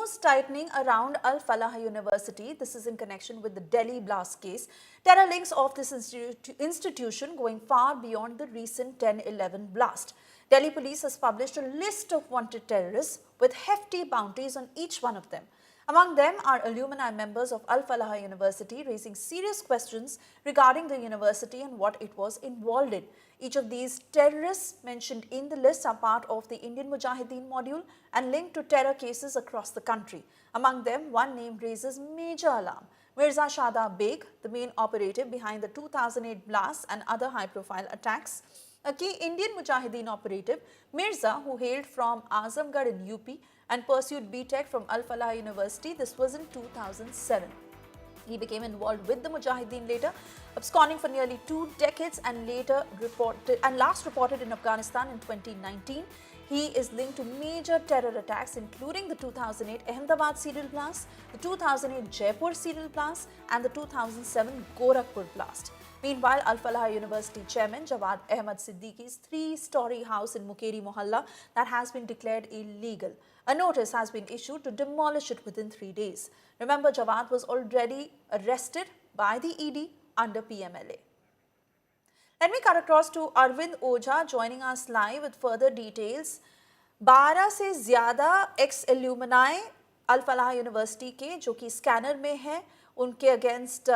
rumors tightening around Al Falah University. This is in connection with the Delhi blast case. Terror links of this institution going far beyond the recent 10/11 blast. Delhi police has published a list of wanted terrorists with hefty bounties on each one of them. Among them are alumni members of Al Falah University, raising serious questions regarding the university and what it was involved in. Each of these terrorists mentioned in the list are part of the Indian Mujahideen module and linked to terror cases across the country. Among them, one name raises major alarm. Mirza Shadab Beg, the main operative behind the 2008 blasts and other high-profile attacks. A key Indian Mujahideen operative, Mirza, who hailed from Azamgarh in UP and pursued B.Tech from Al Falah University. This was in 2007. He became involved with the Mujahideen later, absconding for nearly 2 decades and last reported in Afghanistan in 2019. He is linked to major terror attacks including the 2008 Ahmedabad serial blast, the 2008 Jaipur serial blast and the 2007 Gorakhpur blast. Meanwhile, Al Falah University chairman Jawad Ahmad Siddiqui's 3-story house in Mukeri Mohalla that has been declared illegal. A notice has been issued to demolish it within 3 days. Remember, Jawad was already arrested by the ED under PMLA. Let me cut across to Arvind Ojha joining us live with further details. 12 से ज़्यादा x alumni अल फलाह university के जो कि scanner में है, उनके against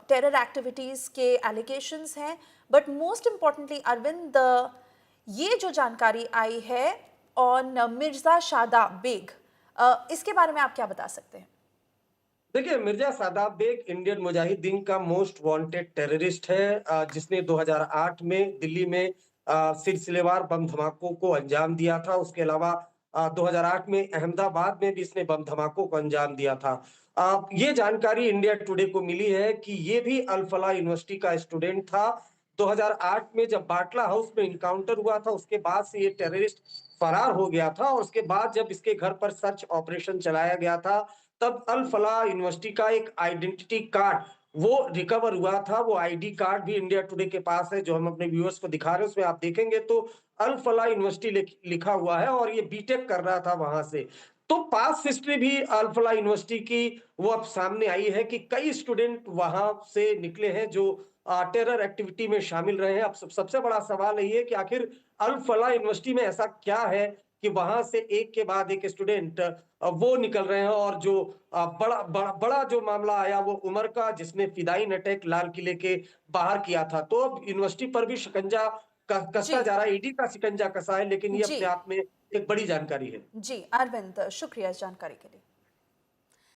terror activities के allegations हैं. बट मोस्ट इम्पॉर्टेंटली अरविंद, ये जो जानकारी आई है ऑन मिर्ज़ा शादाब बेग, इसके बारे में आप क्या बता सकते हैं? देखिए, मिर्जा सादाब बेग इंडियन मुजाहिदीन का मोस्ट वांटेड टेररिस्ट है, जिसने 2008 में दिल्ली में सिलसिलेवार बम धमाकों को अंजाम दिया था. उसके अलावा 2008 में अहमदाबाद में भी इसने बम धमाकों को अंजाम दिया था. ये जानकारी इंडिया टुडे को मिली है कि ये भी अल फलाह यूनिवर्सिटी का स्टूडेंट था. 2008 में जब बाटला हाउस में इनकाउंटर हुआ था, उसके बाद से ये टेररिस्ट फरार हो गया था और उसके बाद जब इसके घर पर सर्च ऑपरेशन चलाया गया था, तब अल फलाह यूनिवर्सिटी का एक आइडेंटिटी कार्ड वो रिकवर हुआ था. वो आईडी कार्ड भी इंडिया टुडे के पास है, जो हम अपने व्यूअर्स को दिखा रहे हैं. उसमें आप देखेंगे तो अल फलाह यूनिवर्सिटी लिखा हुआ है और ये बीटेक कर रहा था वहां से. तो पास्ट हिस्ट्री भी अल फलाह यूनिवर्सिटी की वो अब सामने आई है कि कई स्टूडेंट वहां से निकले हैं जो टेरर एक्टिविटी में शामिल रहे हैं. अब सबसे बड़ा सवाल यही है कि आखिर अल फलाह यूनिवर्सिटी में ऐसा क्या है कि वहां से एक के बाद एक स्टूडेंट वो निकल रहे हैं. और जो बड़ा जो मामला आया वो उमर का, जिसने फिदाइन अटैक लाल किले के बाहर किया था. तो अब यूनिवर्सिटी पर भी शिकंजा कसता जी जा रहा है, ईडी का शिकंजा कसा है, लेकिन ये जी अपने आप में एक बड़ी जानकारी है. जी अरविंद, शुक्रिया इस जानकारी के लिए.